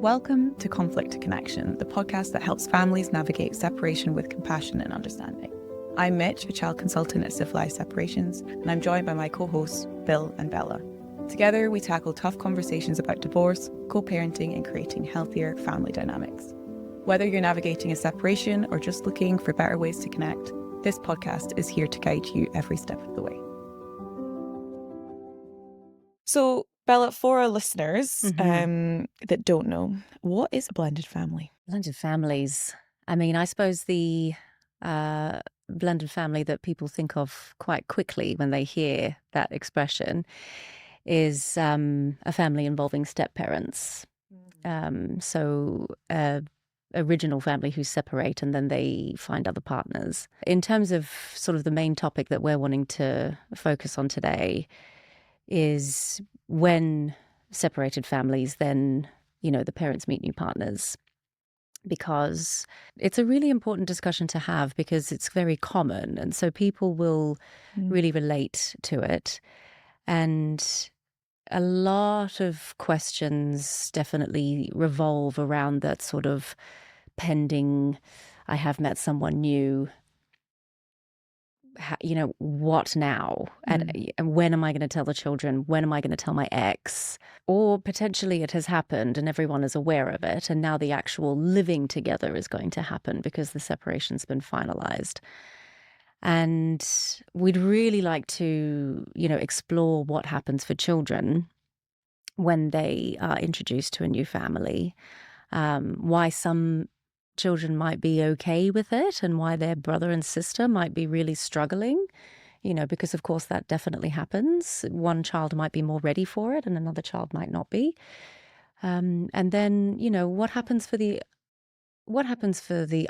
Welcome to Conflict to Connection, the podcast that helps families navigate separation with compassion and understanding. I'm Mitch, a child consultant at Civilised Separations, and I'm joined by my co-hosts, Bill and Bella. Together, we tackle tough conversations about divorce, co-parenting, and creating healthier family dynamics. Whether you're navigating a separation or just looking for better ways to connect, this podcast is here to guide you every step of the way. So, Bella, for our listeners that don't know, what is a blended family? Blended families. I mean, I suppose the blended family that people think of quite quickly when they hear that expression is a family involving step-parents. So original family who separate and then they find other partners. In terms of sort of the main topic that we're wanting to focus on today is when separated families, then, the parents meet new partners. Because it's a really important discussion to have because it's very common. And so people will really relate to it. And a lot of questions definitely revolve around that sort of pending, I have met someone new, what now? And when am I going to tell the children? When am I going to tell my ex? Or potentially it has happened and everyone is aware of it. And now the actual living together is going to happen because the separation's been finalized. And we'd really like to, explore what happens for children when they are introduced to a new family, why some children might be okay with it and why their brother and sister might be really struggling, because of course that definitely happens. One child might be more ready for it and another child might not be. And then, what happens for the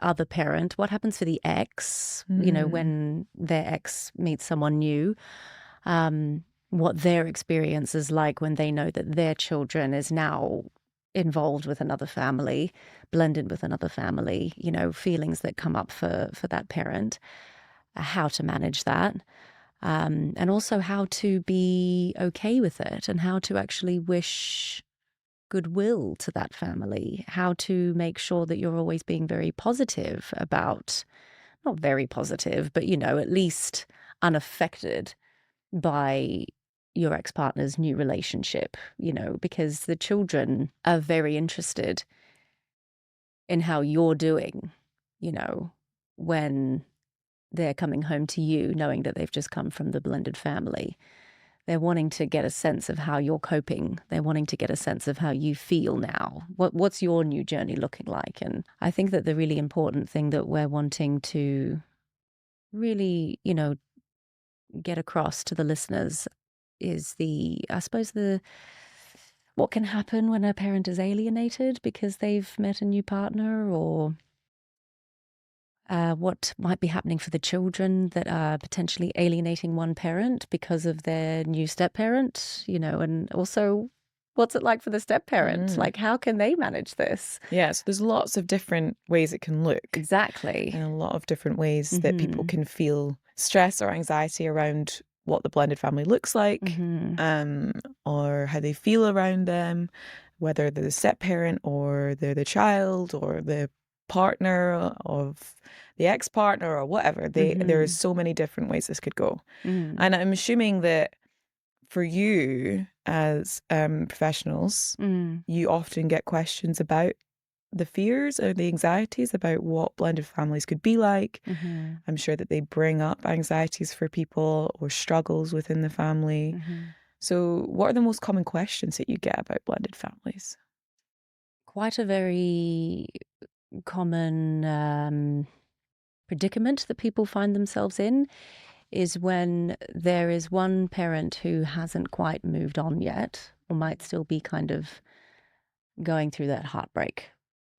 other parent? What happens for the ex, when their ex meets someone new? What their experience is like when they know that their children is now involved with another family, blended with another family, feelings that come up for that parent, how to manage that, and also how to be okay with it and how to actually wish goodwill to that family, how to make sure that you're always being very positive about, not very positive, but, at least unaffected by your ex-partner's new relationship, because the children are very interested in how you're doing, when they're coming home to you, knowing that they've just come from the blended family. They're wanting to get a sense of how you're coping. They're wanting to get a sense of how you feel now. What's your new journey looking like? And I think that the really important thing that we're wanting to really, get across to the listeners is what can happen when a parent is alienated because they've met a new partner, or what might be happening for the children that are potentially alienating one parent because of their new step-parent, and also what's it like for the step-parent? Like, how can they manage this? Yeah, so there's lots of different ways it can look. Exactly. And a lot of different ways that people can feel stress or anxiety around what the blended family looks like, or how they feel around them, whether they're the step-parent or they're the child or the partner of the ex-partner or whatever. There are so many different ways this could go. And I'm assuming that for you as professionals, you often get questions about the fears or the anxieties about what blended families could be like. I'm sure that they bring up anxieties for people or struggles within the family. So what are the most common questions that you get about blended families? Quite a very common predicament that people find themselves in is when there is one parent who hasn't quite moved on yet or might still be kind of going through that heartbreak.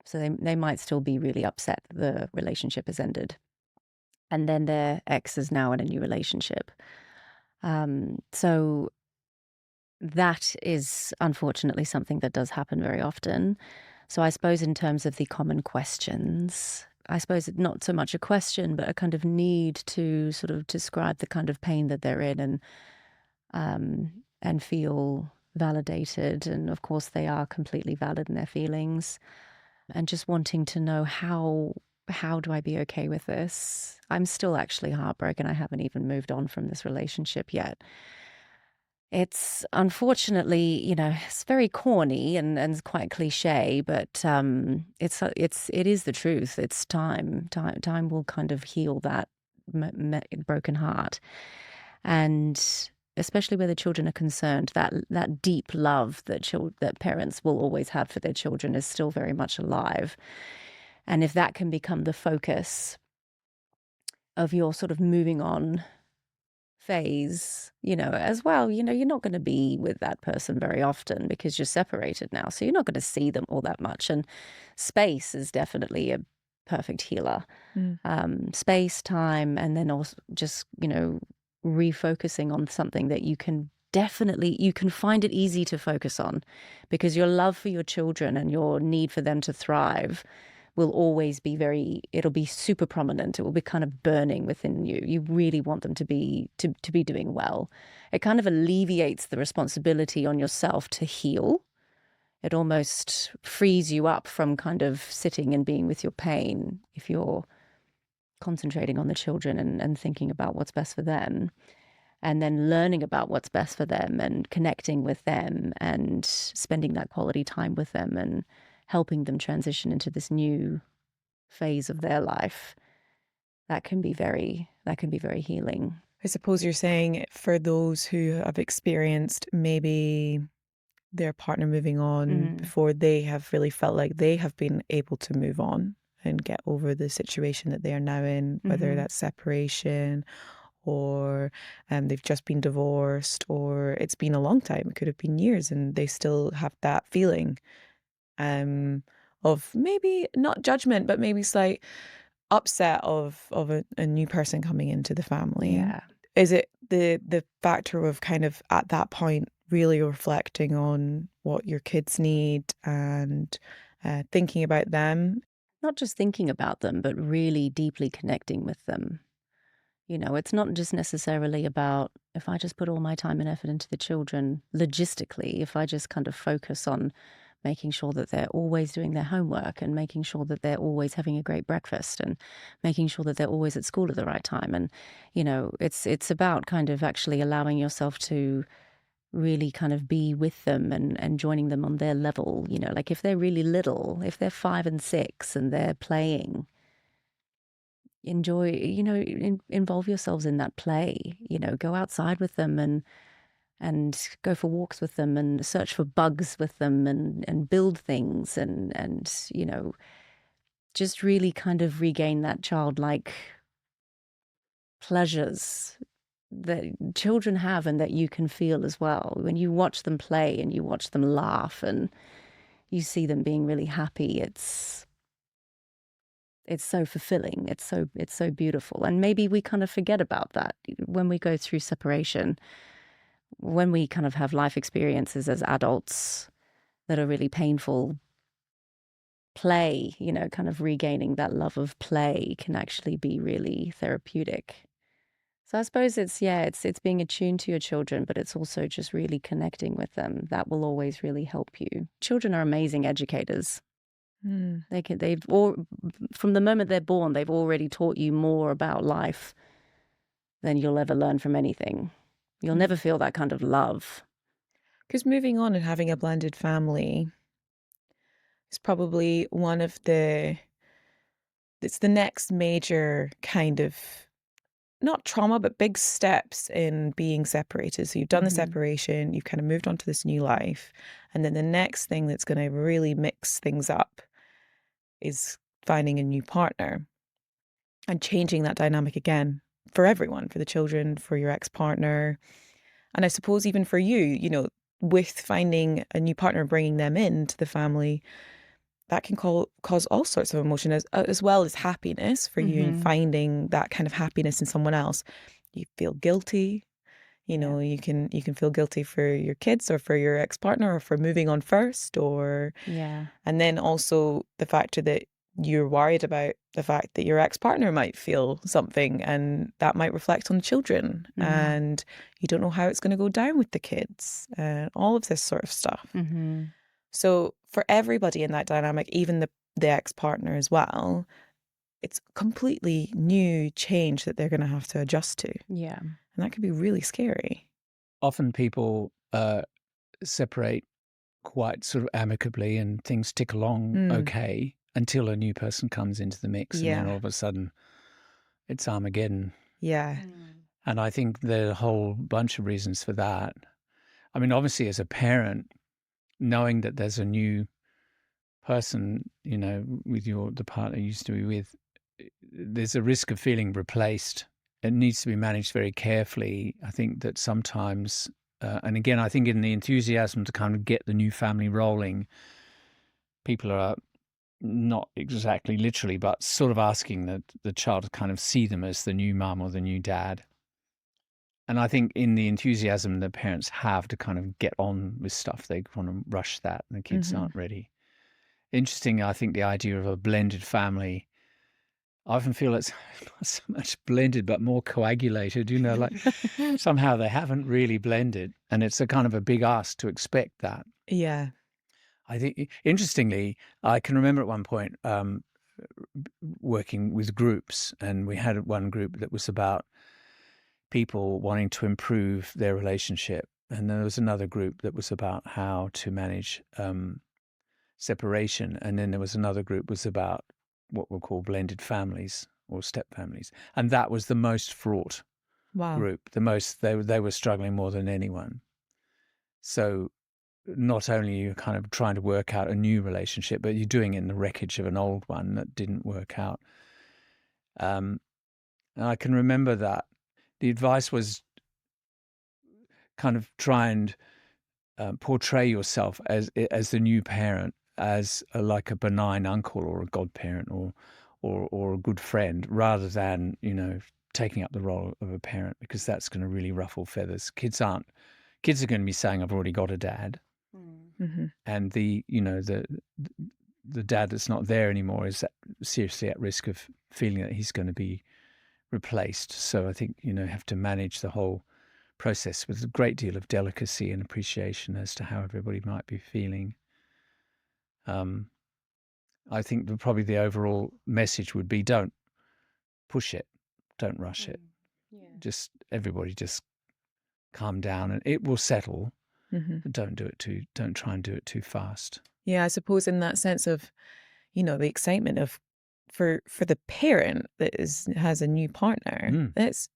So they might still be really upset that the relationship has ended. And then their ex is now in a new relationship. So that is unfortunately something that does happen very often. So I suppose in terms of the common questions, I suppose not so much a question, but a kind of need to sort of describe the kind of pain that they're in and feel validated. And of course, they are completely valid in their feelings. And just wanting to know how do I be okay with this? I'm still actually heartbroken. I haven't even moved on from this relationship yet. It's unfortunately, it's very corny and quite cliche, but it is the truth. It's time. Time will kind of heal that broken heart, and especially where the children are concerned, that deep love that parents will always have for their children is still very much alive. And if that can become the focus of your sort of moving on phase, as well, you're not going to be with that person very often because you're separated now. So you're not going to see them all that much. And space is definitely a perfect healer. Space, time, and then also just, refocusing on something that you can find it easy to focus on, because your love for your children and your need for them to thrive will always be it'll be super prominent. It will be kind of burning within you. You really want them to be doing well. It kind of alleviates the responsibility on yourself to heal. It almost frees you up from kind of sitting and being with your pain if you're concentrating on the children and thinking about what's best for them, and then learning about what's best for them and connecting with them and spending that quality time with them and helping them transition into this new phase of their life. That can be very healing. I suppose you're saying for those who have experienced maybe their partner moving on before they have really felt like they have been able to move on and get over the situation that they are now in, whether that's separation or they've just been divorced, or it's been a long time. It could have been years and they still have that feeling of maybe not judgment, but maybe slight upset of a new person coming into the family. Yeah. Is it the factor of kind of at that point really reflecting on what your kids need and thinking about them? Not just thinking about them, but really deeply connecting with them. It's not just necessarily about, if I just put all my time and effort into the children, logistically, if I just kind of focus on making sure that they're always doing their homework and making sure that they're always having a great breakfast and making sure that they're always at school at the right time. And, it's about kind of actually allowing yourself to really kind of be with them and joining them on their level. Like if they're really little, if they're 5 and 6 and they're playing, enjoy, involve yourselves in that play, go outside with them and go for walks with them and search for bugs with them and build things and just really kind of regain that childlike pleasures that children have and that you can feel as well. When you watch them play and you watch them laugh and you see them being really happy, it's so fulfilling. It's so beautiful. And maybe we kind of forget about that when we go through separation, when we kind of have life experiences as adults that are really painful. Play, kind of regaining that love of play can actually be really therapeutic. So I suppose it's being attuned to your children, but it's also just really connecting with them. That will always really help you. Children are amazing educators. From the moment they're born, they've already taught you more about life than you'll ever learn from anything. You'll never feel that kind of love. Because moving on and having a blended family is probably it's the next major kind of, not trauma, but big steps in being separated. So you've done the separation, you've kind of moved on to this new life. And then the next thing that's going to really mix things up is finding a new partner and changing that dynamic again for everyone, for the children, for your ex-partner. And I suppose even for you, with finding a new partner, bringing them into the family, that can cause all sorts of emotion as well as happiness for you, and finding that kind of happiness in someone else. You feel guilty, you can feel guilty for your kids or for your ex-partner or for moving on first, or Yeah. and then also the factor that you're worried about the fact that your ex-partner might feel something and that might reflect on the children, and you don't know how it's going to go down with the kids and all of this sort of stuff. So for everybody in that dynamic, even the ex-partner as well, it's completely new change that they're going to have to adjust to. Yeah. And that could be really scary. Often people separate quite sort of amicably and things tick along okay until a new person comes into the mix, and then all of a sudden it's Armageddon. Yeah. And I think there are a whole bunch of reasons for that. I mean, obviously as a parent, knowing that there's a new person, you know, with the partner you used to be with, there's a risk of feeling replaced. It needs to be managed very carefully. I think that sometimes, and again, I think in the enthusiasm to kind of get the new family rolling, people are not exactly literally, but sort of asking the child to kind of see them as the new mum or the new dad. And I think in the enthusiasm the parents have to kind of get on with stuff, they want to rush that and the kids aren't ready. Interesting, I think the idea of a blended family, I often feel it's not so much blended, but more coagulated, you know, like somehow they haven't really blended. And it's a kind of a big ask to expect that. Yeah. I think, interestingly, I can remember at one point working with groups, and we had one group that was about people wanting to improve their relationship. And there was another group that was about how to manage separation. And then there was another group was about what we'll call blended families or step families. And that was the most fraught group. The most, they were struggling more than anyone. So not only are you kind of trying to work out a new relationship, but you're doing it in the wreckage of an old one that didn't work out. And I can remember that the advice was kind of try and portray yourself as the new parent, as like a benign uncle or a godparent or a good friend, rather than, you know, taking up the role of a parent, because that's going to really ruffle feathers. Kids are going to be saying, I've already got a dad. And the dad that's not there anymore is seriously at risk of feeling that he's going to be replaced. So I think, you know, have to manage the whole process with a great deal of delicacy and appreciation as to how everybody might be feeling. I think probably the overall message would be, don't push it, don't rush it. Just everybody just calm down and it will settle. But don't try and do it too fast. Yeah, I suppose in that sense of, you know, the excitement of for the parent that has a new partner, it's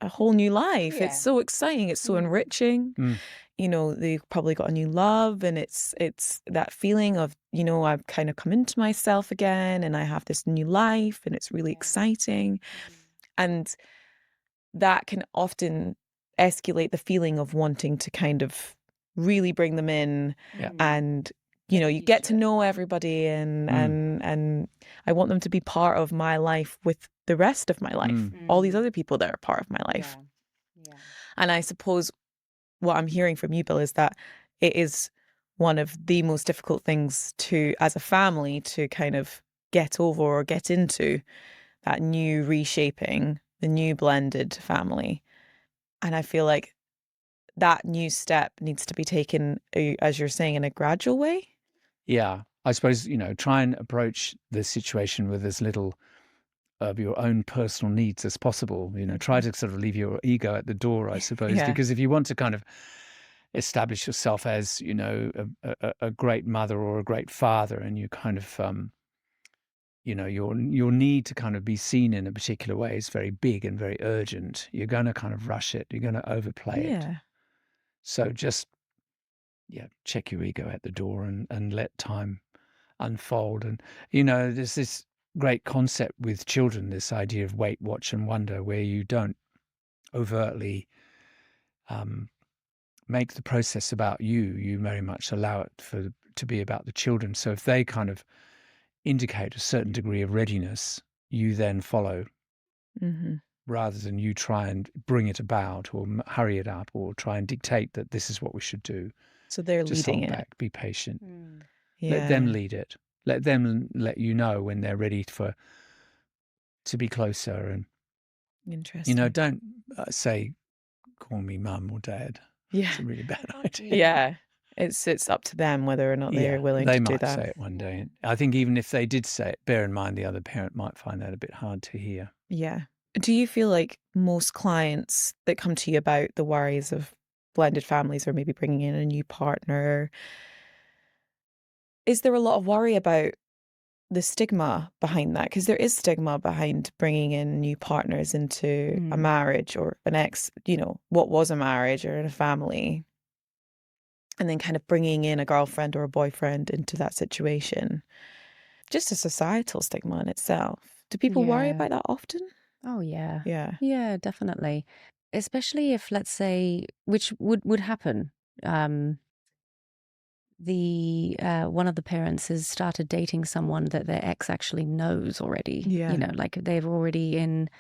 a whole new life. It's so exciting. It's so enriching. You know, they've probably got a new love, and it's that feeling of, you know, I've kind of come into myself again and I have this new life and it's really exciting. And that can often escalate the feeling of wanting to kind of really bring them in and, you know, you get to know everybody and I want them to be part of my life with the rest of my life, all these other people that are part of my life. And I suppose what I'm hearing from you, Bill, is that it is one of the most difficult things to, as a family, to kind of get over or get into that new reshaping, the new blended family. And I feel like that new step needs to be taken, as you're saying, in a gradual way. Yeah. I suppose, you know, try and approach the situation with as little of your own personal needs as possible. You know, try to sort of leave your ego at the door, I suppose, because if you want to kind of establish yourself as, you know, a great mother or a great father, and you kind of, you know, your need to kind of be seen in a particular way is very big and very urgent. You're going to kind of rush it. You're going to overplay it. So just, check your ego at the door and let time unfold. And, you know, there's this great concept with children, this idea of wait, watch, and wonder, where you don't overtly make the process about you. You very much allow it to be about the children. So if they kind of indicate a certain degree of readiness, you then follow, rather than you try and bring it about or hurry it up or try and dictate that this is what we should do. So they're Just leading hold it. back, be patient. Let them lead it. Let them let you know when they're ready to be closer. And, Interesting. don't say, call me mum or dad. Yeah. It's a really bad idea. Yeah. It's up to them whether or not they're willing they to do might that. say it one day. I think even if they did say it, bear in mind the other parent might find that a bit hard to hear. Yeah. Do you feel like most clients that come to you about the worries of blended families or maybe bringing in a new partner, is there a lot of worry about the stigma behind that? Because there is stigma behind bringing in new partners into a marriage or an what was a marriage or in a family, and then kind of bringing in a girlfriend or a boyfriend into that situation. Just a societal stigma in itself. Do people worry about that often? Oh, yeah. Yeah. Yeah, definitely. Especially if, let's say, which would happen. One of the parents has started dating someone that their ex actually knows already. Yeah. Like they've already in,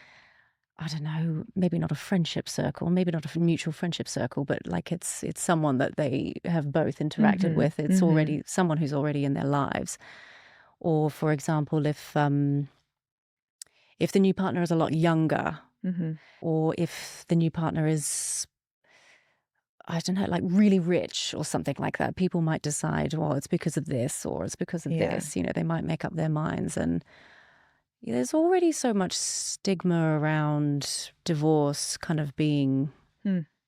I don't know, maybe not a friendship circle, maybe not a mutual friendship circle, but like it's someone that they have both interacted with. It's already someone who's already in their lives. Or, for example, if the new partner is a lot younger, or if the new partner is, I don't know, like really rich or something like that, people might decide, well, it's because of this or it's because of this. They might make up their minds. And there's already so much stigma around divorce kind of being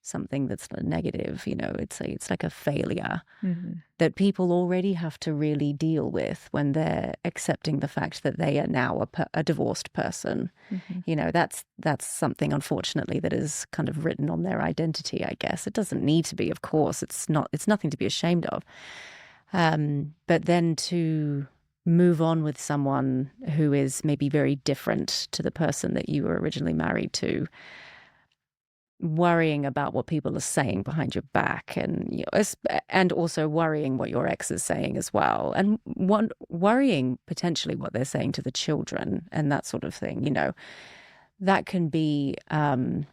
something that's negative. It's like a failure that people already have to really deal with when they're accepting the fact that they are now a divorced person. That's something, unfortunately, that is kind of written on their identity, I guess. It doesn't need to be, of course. It's nothing to be ashamed of. But then to move on with someone who is maybe very different to the person that you were originally married to, worrying about what people are saying behind your back, and also worrying what your ex is saying as well, and worrying potentially what they're saying to the children and that sort of thing. That can be a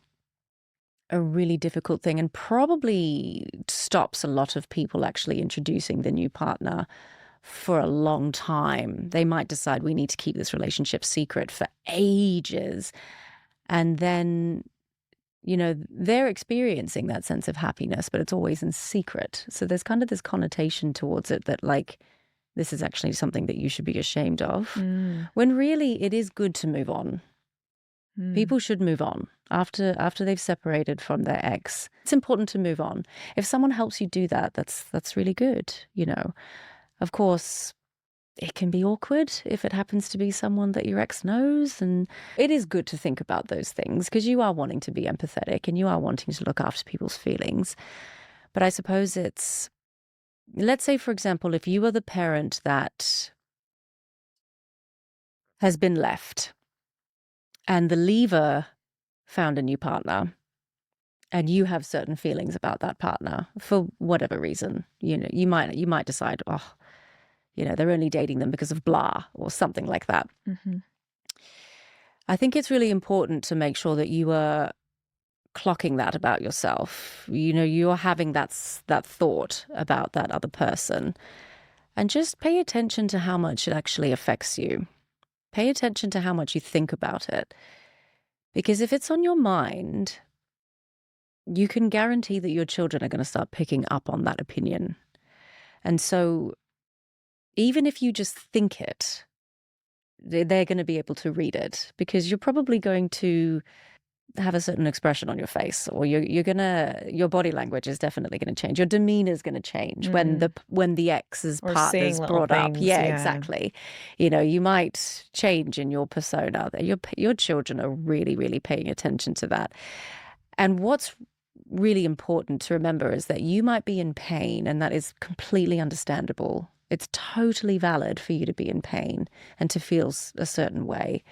really difficult thing, and probably stops a lot of people actually introducing the new partner for a long time. They might decide, we need to keep this relationship secret for ages, and then they're experiencing that sense of happiness, but it's always in secret. So there's kind of this connotation towards it that, like, this is actually something that you should be ashamed of, when really it is good to move on. People should move on after they've separated from their ex. It's important to move on. If someone helps you do that, that's really good. Of course, it can be awkward if it happens to be someone that your ex knows. And it is good to think about those things because you are wanting to be empathetic and you are wanting to look after people's feelings. But I suppose let's say, for example, if you are the parent that has been left and the leaver found a new partner, and you have certain feelings about that partner for whatever reason, you might decide, oh, they're only dating them because of blah or something like that. I think it's really important to make sure that you are clocking that about yourself. You're having that thought about that other person, and just pay attention to how much it actually affects you. Pay attention to how much you think about it. Because if it's on your mind, you can guarantee that your children are going to start picking up on that opinion. And so even if you just think it, they're going to be able to read it, because you're probably going to have a certain expression on your face, or your body language is definitely going to change. Your demeanor is going to change when the ex's partner's brought up. Yeah, exactly. You might change in your persona. Your children are really, really paying attention to that. And what's really important to remember is that you might be in pain, and that is completely understandable. It's totally valid for you to be in pain and to feel a certain way.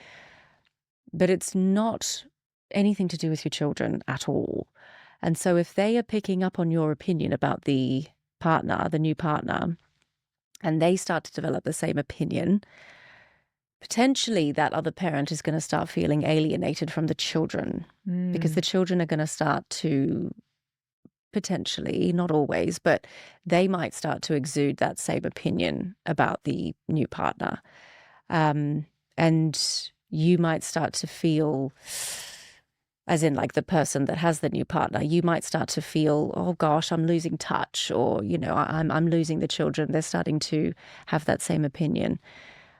But it's not anything to do with your children at all. And so if they are picking up on your opinion about the new partner, and they start to develop the same opinion, potentially that other parent is going to start feeling alienated from the children, because the children are going to start to potentially, not always, but they might start to exude that same opinion about the new partner. And you might start to feel, as in like the person that has the new partner, you might start to feel, oh gosh, I'm losing touch, or, I'm losing the children. They're starting to have that same opinion.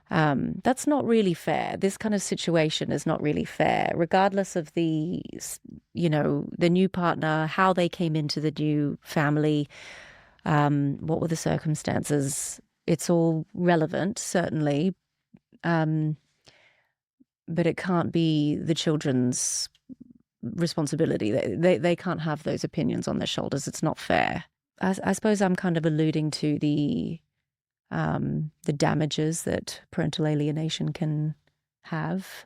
That's not really fair. This kind of situation is not really fair, regardless of the new partner, how they came into the new family, what were the circumstances. It's all relevant, certainly, but it can't be the children's responsibility. They can't have those opinions on their shoulders. It's not fair. I suppose I'm kind of alluding to the damages that parental alienation can have.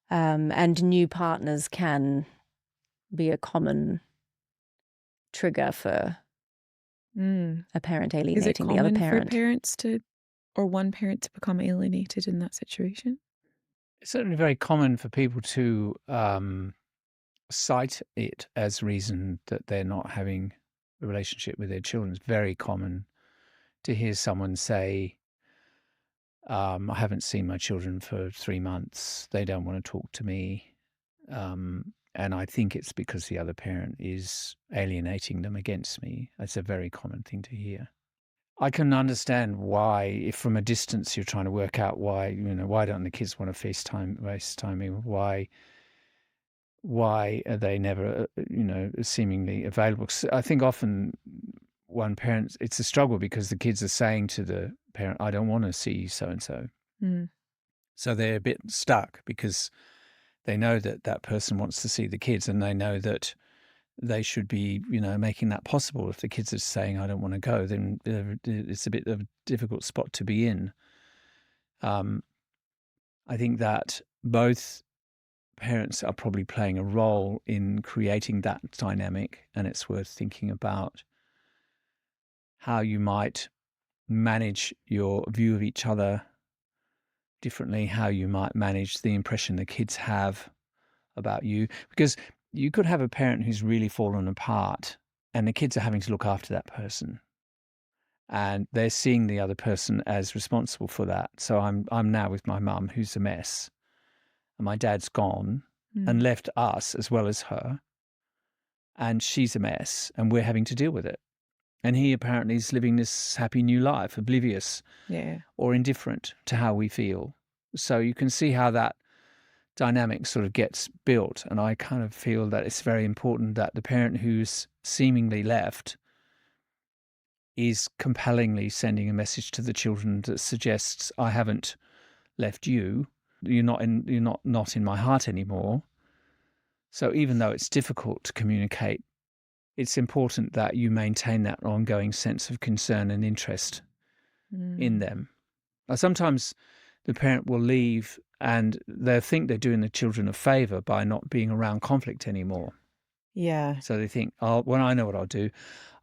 And new partners can be a common trigger for a parent Is it alienating the other common for parent. parents or one parent to become alienated in that situation? It's certainly very common for people to cite it as reason that they're not having a relationship with their children. It's very common to hear someone say, I haven't seen my children for 3 months. They don't want to talk to me. And I think it's because the other parent is alienating them against me. It's a very common thing to hear. I can understand why, if from a distance you're trying to work out why don't the kids want to FaceTime me? Why are they never, seemingly available? 'Cause I think often one parent, it's a struggle because the kids are saying to the parent, I don't want to see so-and-so. Mm. So they're a bit stuck because they know that that person wants to see the kids, and they know that they should be, making that possible. If the kids are saying, I don't want to go, then it's a bit of a difficult spot to be in. I think that both parents are probably playing a role in creating that dynamic, and it's worth thinking about how you might manage your view of each other differently, how you might manage the impression the kids have about you. Because you could have a parent who's really fallen apart and the kids are having to look after that person. And they're seeing the other person as responsible for that. So I'm now with my mum, who's a mess, and my dad's gone and left us as well as her, and she's a mess, and we're having to deal with it. And he apparently is living this happy new life, oblivious or indifferent to how we feel. So you can see how that dynamic sort of gets built. And I kind of feel that it's very important that the parent who's seemingly left is compellingly sending a message to the children that suggests, I haven't left you. You're not in my heart anymore. So even though it's difficult to communicate, it's important that you maintain that ongoing sense of concern and interest in them. Sometimes the parent will leave and they'll think they're doing the children a favor by not being around conflict anymore. Yeah. So they think, well, I know what I'll do.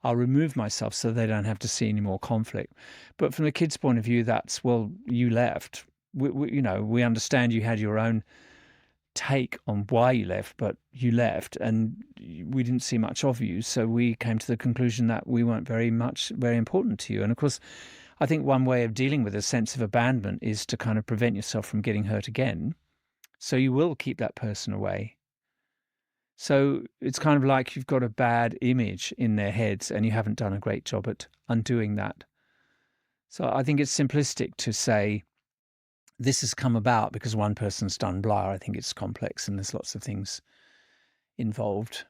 I'll remove myself so they don't have to see any more conflict. But from the kid's point of view, that's, well, you left. We understand you had your own take on why you left, but you left and we didn't see much of you. So we came to the conclusion that we weren't very important to you. And of course, I think one way of dealing with a sense of abandonment is to kind of prevent yourself from getting hurt again. So you will keep that person away. So it's kind of like you've got a bad image in their heads and you haven't done a great job at undoing that. So I think it's simplistic to say this has come about because one person's done blah. I think it's complex and there's lots of things involved.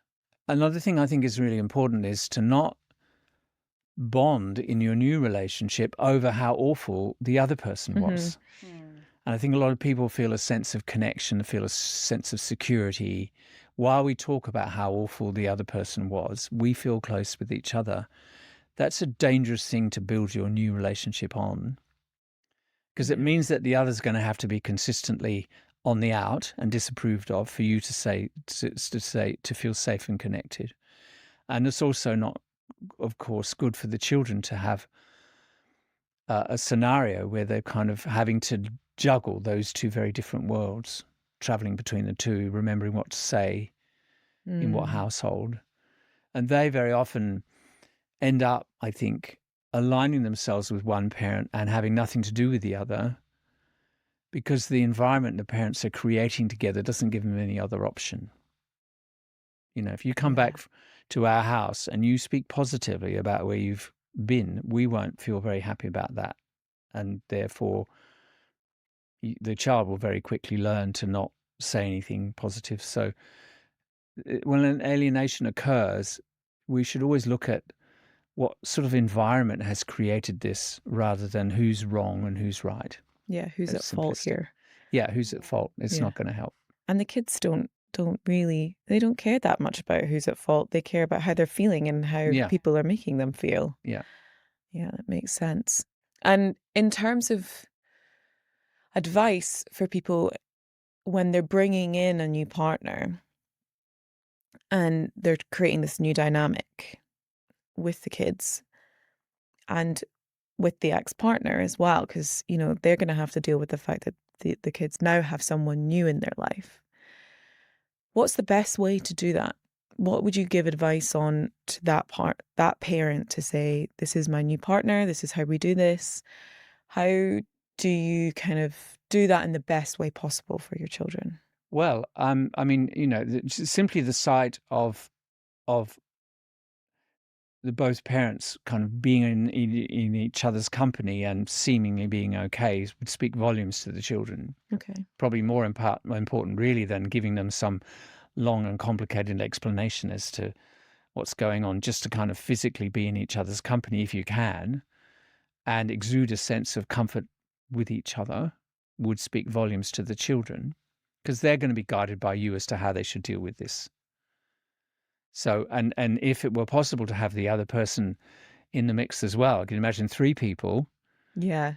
Another thing I think is really important is to not bond in your new relationship over how awful the other person was. And I think a lot of people feel a sense of connection, feel a sense of security. While we talk about how awful the other person was, we feel close with each other. That's a dangerous thing to build your new relationship on, because it means that the other's going to have to be consistently on the out and disapproved of for you to feel safe and connected. And it's also not, of course, good for the children to have a scenario where they're kind of having to juggle those two very different worlds, traveling between the two, remembering what to say in what household. And they very often end up, I think, aligning themselves with one parent and having nothing to do with the other, because the environment the parents are creating together doesn't give them any other option. If you come back to our house and you speak positively about where you've been, we won't feel very happy about that. And therefore, the child will very quickly learn to not say anything positive. So when an alienation occurs, we should always look at what sort of environment has created this rather than who's wrong and who's right. Yeah, who's at fault here? Yeah, who's at fault? It's not going to help. And the kids don't really, they don't care that much about who's at fault. They care about how they're feeling and how people are making them feel. Yeah. Yeah, that makes sense. And in terms of advice for people when they're bringing in a new partner and they're creating this new dynamic with the kids and with the ex-partner as well, because, they're going to have to deal with the fact that the kids now have someone new in their life. What's the best way to do that? What would you give advice on to that parent to say, this is my new partner, this is how we do this? How do you kind of do that in the best way possible for your children? Well, simply the sight of the both parents kind of being in each other's company and seemingly being okay would speak volumes to the children. Okay. Probably more important really than giving them some long and complicated explanation as to what's going on, just to kind of physically be in each other's company if you can and exude a sense of comfort with each other would speak volumes to the children, because they're going to be guided by you as to how they should deal with this. So, and if it were possible to have the other person in the mix as well, can you imagine 3 people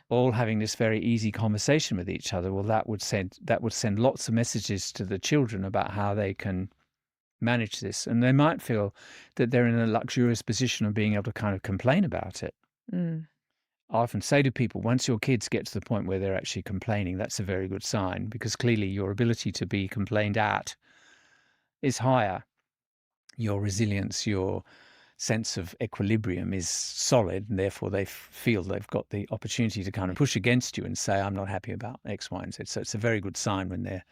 all having this very easy conversation with each other? Well, that would send lots of messages to the children about how they can manage this. And they might feel that they're in a luxurious position of being able to kind of complain about it. Mm. I often say to people, once your kids get to the point where they're actually complaining, that's a very good sign, because clearly your ability to be complained at is higher. Your resilience, your sense of equilibrium is solid, and therefore they feel they've got the opportunity to kind of push against you and say, I'm not happy about X, Y, and Z. So it's a very good sign when they're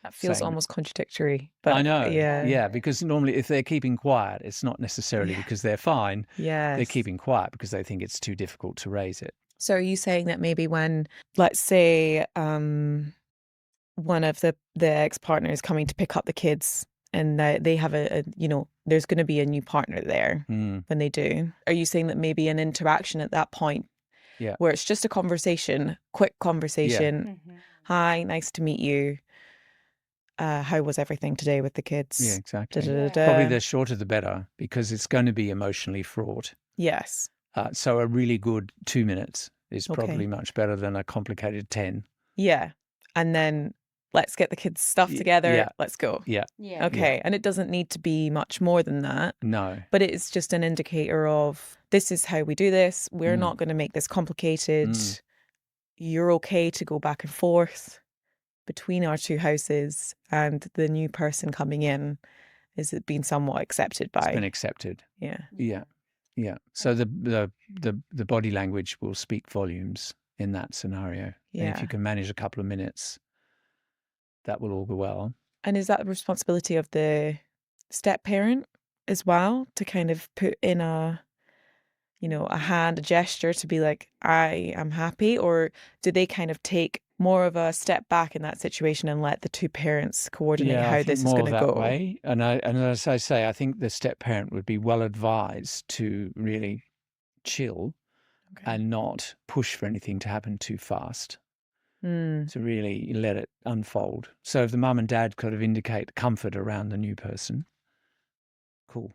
That feels almost contradictory. But I know. Yeah, because normally if they're keeping quiet, it's not necessarily because they're fine. They're Yes. keeping quiet because they think it's too difficult to raise it. So are you saying that maybe when, let's say, one of the ex-partners coming to pick up the kids and they have there's going to be a new partner there when they do. Are you saying that maybe an interaction at that point where it's just a conversation, quick conversation, hi, nice to meet you. How was everything today with the kids? Yeah, exactly. Da-da-da-da. Probably the shorter the better, because it's going to be emotionally fraught. Yes. So a really good 2 minutes is Okay. probably much better than a complicated 10. Yeah. And then let's get the kids' stuff together. Yeah. Let's go. Yeah. Okay. Yeah. And it doesn't need to be much more than that. No. But it's just an indicator of, this is how we do this. We're not going to make this complicated. You're okay to go back and forth between our 2 houses, and the new person coming in is it being somewhat accepted by. It's been accepted. Yeah. Yeah. Yeah. So the body language will speak volumes in that scenario. Yeah. And if you can manage a couple of minutes, that will all go well. And is that the responsibility of the step parent as well, to kind of put in a hand, a gesture to be like, I am happy? Or do they kind of take more of a step back in that situation and let the 2 parents coordinate how this is going to go? Way. And as I say, I think the step parent would be well advised to really chill and not push for anything to happen too fast. To really let it unfold. So if the mum and dad kind of indicate comfort around the new person, cool.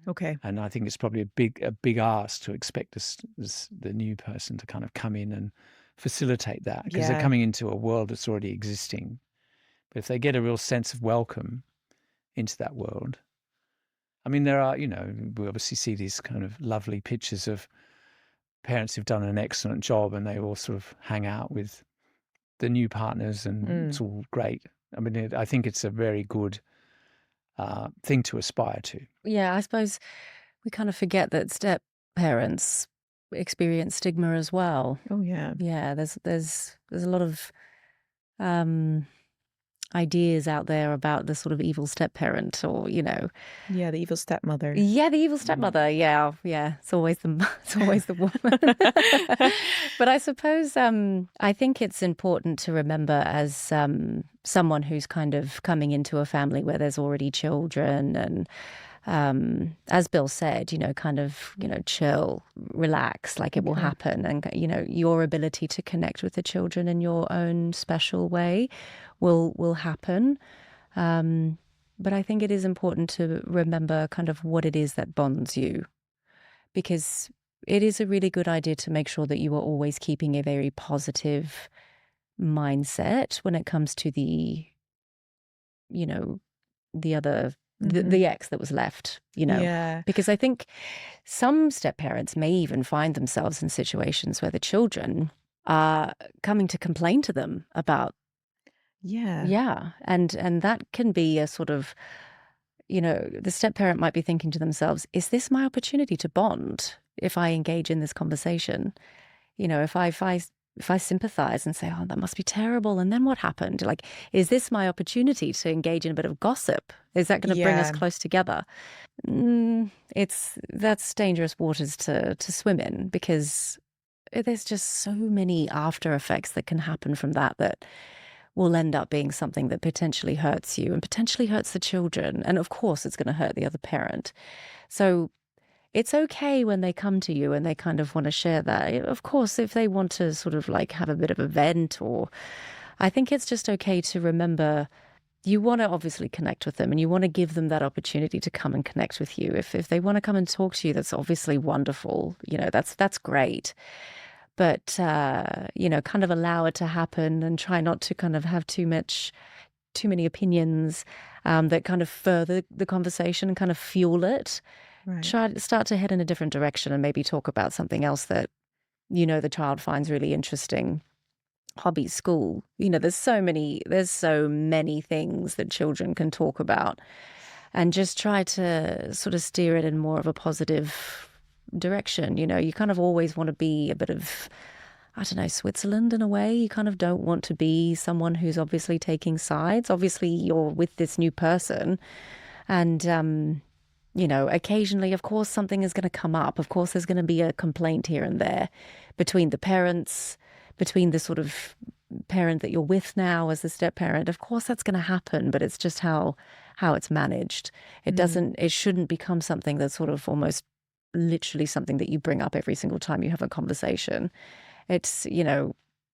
Okay. And I think it's probably a big ask to expect the new person to kind of come in and facilitate that, because they're coming into a world that's already existing. But if they get a real sense of welcome into that world, I mean, there are, we obviously see these kind of lovely pictures of parents who've done an excellent job and they all sort of hang out with the new partners and it's all great. I mean, I think it's a very good thing to aspire to. Yeah, I suppose we kind of forget that step parents experience stigma as well. Oh, yeah. Yeah, there's a lot of ideas out there about the sort of evil step parent, or Yeah, the evil stepmother. yeah, the evil stepmother. Yeah, it's always the woman. But I suppose I think it's important to remember, as someone who's kind of coming into a family where there's already children, and as Bill said, kind of, chill, relax, like it will happen. And, your ability to connect with the children in your own special way will happen. But I think it is important to remember kind of what it is that bonds you, because it is a really good idea to make sure that you are always keeping a very positive mindset when it comes to the other, the ex that was left, Yeah. because I think some step parents may even find themselves in situations where the children are coming to complain to them about, and that can be a sort of, the step parent might be thinking to themselves, is this my opportunity to bond if I engage in this conversation? If I sympathize and say, oh, that must be terrible, and then what happened? Like, is this my opportunity to engage in a bit of gossip? Is that going to bring us close together? That's dangerous waters to swim in, because there's just so many after effects that can happen from that will end up being something that potentially hurts you and potentially hurts the children. And of course, it's going to hurt the other parent. So it's okay when they come to you and they kind of want to share that. Of course, if they want to sort of like have a bit of a vent, or I think it's just okay to remember you want to obviously connect with them and you want to give them that opportunity to come and connect with you. If they want to come and talk to you, that's obviously wonderful. That's great. But, kind of allow it to happen and try not to kind of have too many opinions that kind of further the conversation and kind of fuel it. Right. Start to head in a different direction and maybe talk about something else that, the child finds really interesting. Hobbies, school, there's so many things that children can talk about, and just try to sort of steer it in more of a positive direction. You kind of always want to be a bit of, I don't know, Switzerland in a way. You kind of don't want to be someone who's obviously taking sides. Obviously, you're with this new person, and occasionally, of course, something is going to come up. Of course, there's going to be a complaint here and there between the parents, between the sort of parent that you're with now as the step parent. Of course, that's going to happen, but it's just how it's managed. It shouldn't become something that's sort of almost literally something that you bring up every single time you have a conversation. It's,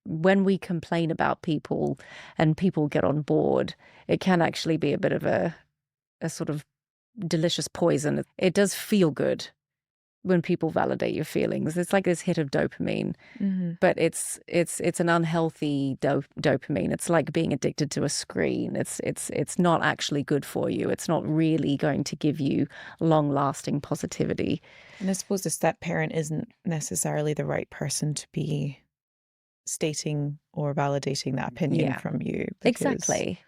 when we complain about people and people get on board, it can actually be a bit of a sort of delicious poison. It does feel good when people validate your feelings. It's like this hit of dopamine, but it's an unhealthy dopamine. It's like being addicted to a screen. It's not actually good for you. It's not really going to give you long-lasting positivity. And I suppose the step parent isn't necessarily the right person to be stating or validating that opinion from you. Because, exactly.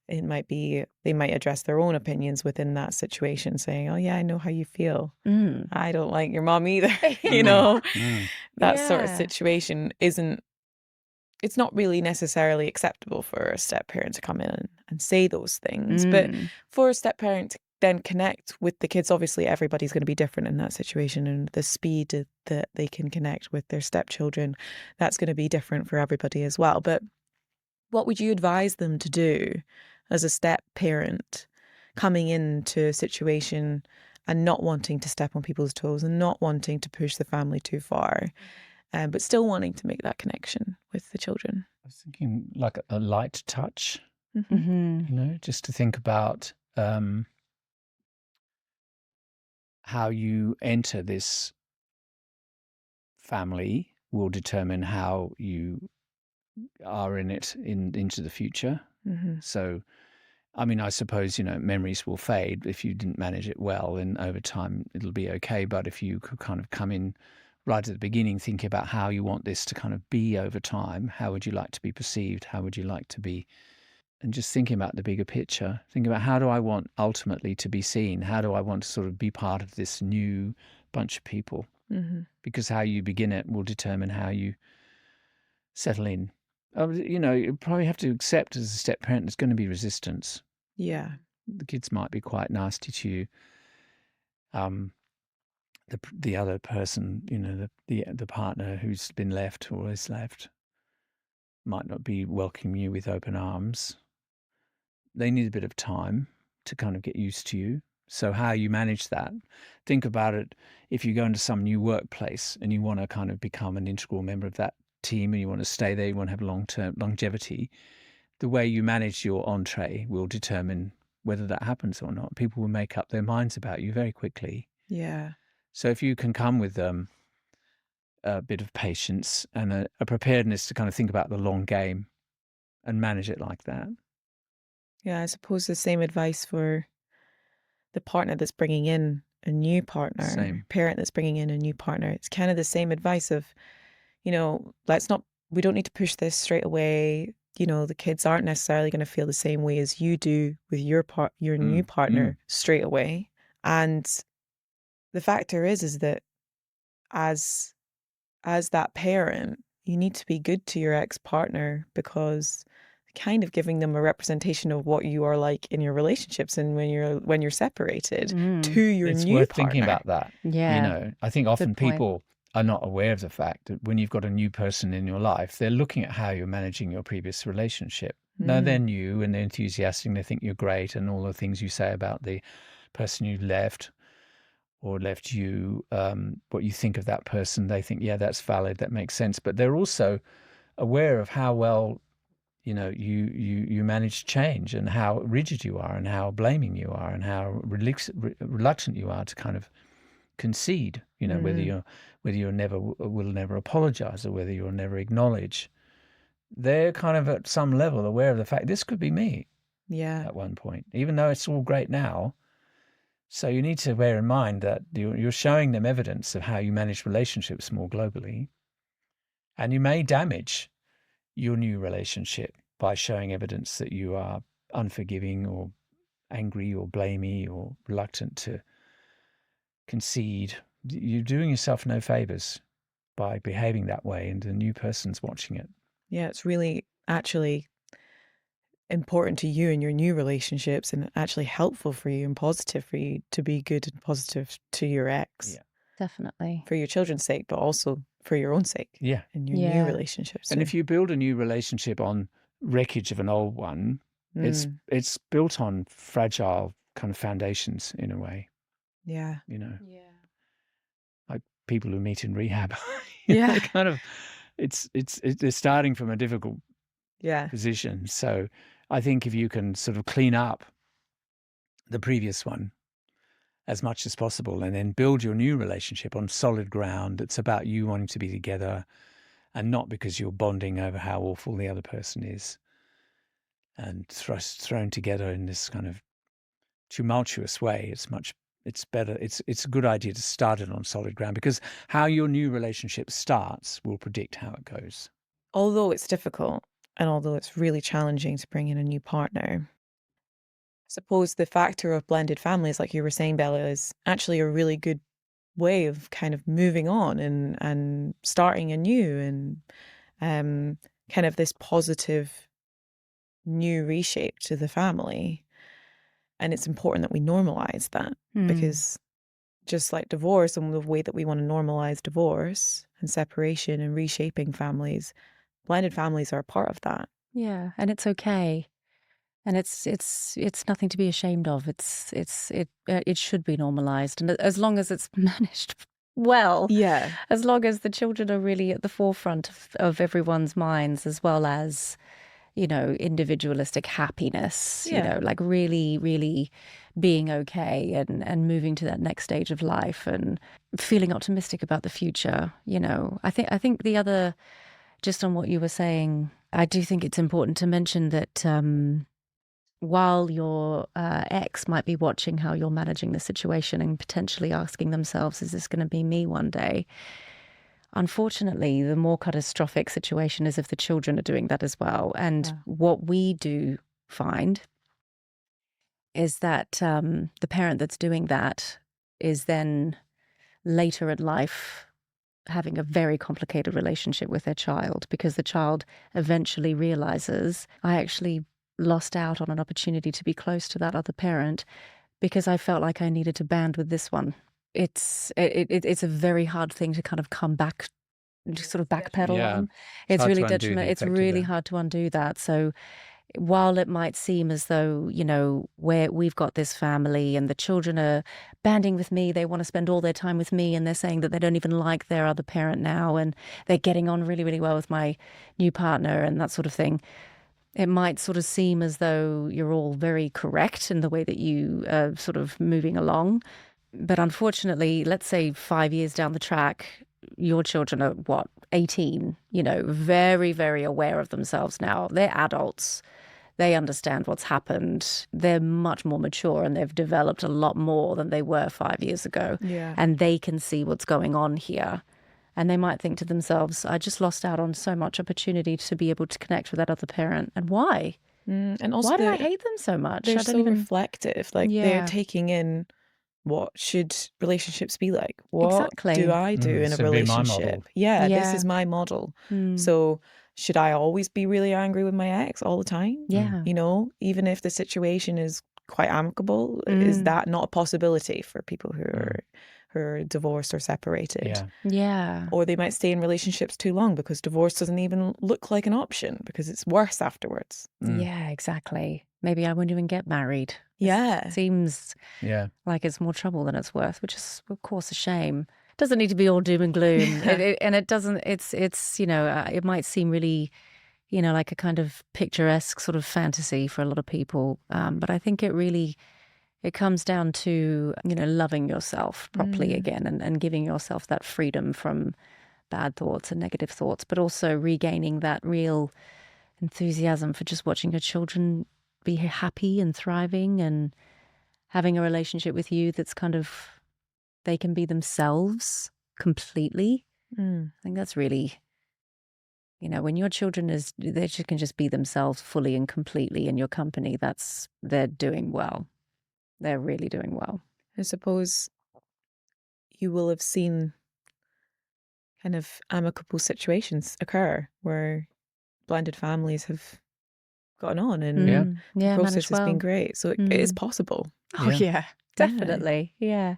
It might be, they might address their own opinions within that situation, saying, oh yeah, I know how you feel. I don't like your mom either. That sort of situation it's not really necessarily acceptable for a step parent to come in and say those things. But for a step parent to then connect with the kids, obviously everybody's going to be different in that situation, and the speed that they can connect with their stepchildren, that's going to be different for everybody as well. But what would you advise them to do as a step parent coming into a situation and not wanting to step on people's toes and not wanting to push the family too far, but still wanting to make that connection with the children? I was thinking like a light touch, just to think about how you enter this family will determine how you are in it into the future. So, I mean, I suppose, memories will fade if you didn't manage it well, and over time it'll be okay. But if you could kind of come in right at the beginning, thinking about how you want this to kind of be over time, how would you like to be perceived? How would you like to be and just thinking about the bigger picture, thinking about how do I want ultimately to be seen? How do I want to sort of be part of this new bunch of people? Mm-hmm. Because how you begin it will determine how you settle in. You probably have to accept as a step parent there's going to be resistance. Yeah. The kids might be quite nasty to you. The other person, the partner who's been left or is left, might not be welcoming you with open arms. They need a bit of time to kind of get used to you. So how you manage that, think about it. If you go into some new workplace and you want to kind of become an integral member of that team and you want to stay there, you want to have long-term longevity, the way you manage your entree will determine whether that happens or not. People will make up their minds about you very quickly. Yeah. So if you can come with a bit of patience and a preparedness to kind of think about the long game and manage it like that. Yeah, I suppose the same advice for the partner that's bringing in a new partner, Same. parent that's bringing in a new partner. It's kind of the same advice of, we don't need to push this straight away. The kids aren't necessarily going to feel the same way as you do with your new partner straight away. And the factor is that as that parent, you need to be good to your ex-partner, because kind of giving them a representation of what you are like in your relationships and when you're separated to your it's new worth partner. thinking about that. Yeah. I think often people are not aware of the fact that when you've got a new person in your life, they're looking at how you're managing your previous relationship. Now they're new and they're enthusiastic and they think you're great, and all the things you say about the person you left or left you, what you think of that person, they think, yeah, that's valid, that makes sense. But they're also aware of how well you manage change and how rigid you are and how blaming you are and how reluctant you are to kind of concede, whether you're never will never apologize or whether you'll never acknowledge. They're kind of at some level aware of the fact this could be me at one point, even though it's all great now. So you need to bear in mind that you're showing them evidence of how you manage relationships more globally, and you may damage your new relationship by showing evidence that you are unforgiving or angry or blamey or reluctant to concede. You're doing yourself no favors by behaving that way, and the new person's watching it. Yeah, it's really actually important to you and your new relationships, and actually helpful for you and positive for you to be good and positive to your ex. Yeah. Definitely. For your children's sake, but also for your own sake. Yeah. And your new relationships. And if you build a new relationship on wreckage of an old one, it's built on fragile kind of foundations in a way. Yeah. Like people who meet in rehab. Yeah. Kind of they're starting from a difficult Yeah. position. So I think if you can sort of clean up the previous one as much as possible and then build your new relationship on solid ground, it's about you wanting to be together and not because you're bonding over how awful the other person is and thrown together in this kind of tumultuous way. It's better. It's a good idea to start it on solid ground, because how your new relationship starts will predict how it goes. Although it's difficult and although it's really challenging to bring in a new partner, I suppose the factor of blended families, like you were saying, Bella, is actually a really good way of kind of moving on and starting anew, and kind of this positive new reshape to the family. And it's important that we normalize that, because just like divorce and the way that we want to normalize divorce and separation and reshaping families, blended families are a part of that. Yeah, and it's okay. And it's nothing to be ashamed of. It should be normalized, and as long as it's managed well. Yeah. As long as the children are really at the forefront of everyone's minds, as well as, individualistic happiness, like really, really being okay and moving to that next stage of life and feeling optimistic about the future. I think the other, just on what you were saying, I do think it's important to mention that while your ex might be watching how you're managing the situation and potentially asking themselves, is this going to be me one day? Unfortunately, the more catastrophic situation is if the children are doing that as well. And what we do find is that the parent that's doing that is then later in life having a very complicated relationship with their child, because the child eventually realizes, I actually lost out on an opportunity to be close to that other parent because I felt like I needed to band with this one. It's a very hard thing to kind of come back, sort of backpedal Yeah. on. It's It's hard really to undo the detrimental. It's effect of really that. hard to undo that. So while it might seem as though, we've got this family and the children are banding with me, they want to spend all their time with me, and they're saying that they don't even like their other parent now, and they're getting on really, really well with my new partner and that sort of thing. It might sort of seem as though you're all very correct in the way that you are sort of moving along. But unfortunately, let's say 5 years down the track, your children are, 18, very, very aware of themselves now. They're adults. They understand what's happened. They're much more mature, and they've developed a lot more than they were 5 years ago. Yeah. And they can see what's going on here. And they might think to themselves, I just lost out on so much opportunity to be able to connect with that other parent. And why? And also Why do I hate them so much? they're I don't so even... reflective. Like they're Yeah, taking in, what should relationships be like? What exactly. do I do in a So be my relationship? model. Yeah, this Yeah. is my model. Mm. So should I always be really angry with my ex all the time? Yeah. Even if the situation is quite amicable, is Mm. that not a possibility for people who are divorced or separated? Yeah. Yeah. Or they might stay in relationships too long because divorce doesn't even look like an option because it's worse afterwards. Yeah, exactly. Maybe I won't even get married. Yeah. It seems Yeah. like it's more trouble than it's worth, which is, of course, a shame. It doesn't need to be all doom and gloom. And it doesn't, it might seem really, like a kind of picturesque sort of fantasy for a lot of people. But I think it comes down to, loving yourself properly again, and giving yourself that freedom from bad thoughts and negative thoughts, but also regaining that real enthusiasm for just watching your children be happy and thriving and having a relationship with you that's kind of, they can be themselves completely. I think that's really, when your children they can just be themselves fully and completely in your company, they're doing well. They're really doing well. I suppose you will have seen kind of amicable situations occur where blended families have gotten on and Yeah. the process managed has been well. great. So it is possible. Oh, yeah, definitely. Yeah.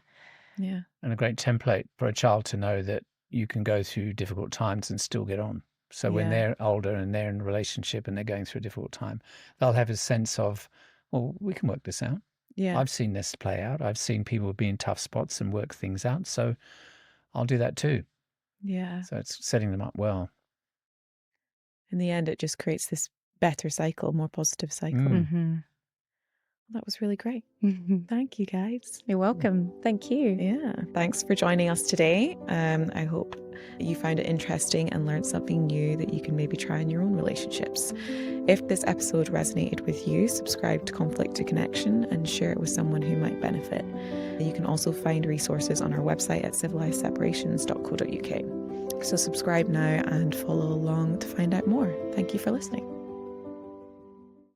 And a great template for a child to know that you can go through difficult times and still get on. So when Yeah. they're older and they're in a relationship and they're going through a difficult time, they'll have a sense of, well, we can work this out. Yeah. I've seen this play out. I've seen people be in tough spots and work things out. So I'll do that too. Yeah. So it's setting them up well. In the end, it just creates this better cycle, more positive cycle. Mm-hmm. That was really great. Thank you, guys. You're welcome. Thank you. Yeah. Thanks for joining us today. I hope you found it interesting and learned something new that you can maybe try in your own relationships. If this episode resonated with you, subscribe to Conflict to Connection and share it with someone who might benefit. You can also find resources on our website at civilizedseparations.co.uk. So subscribe now and follow along to find out more. Thank you for listening.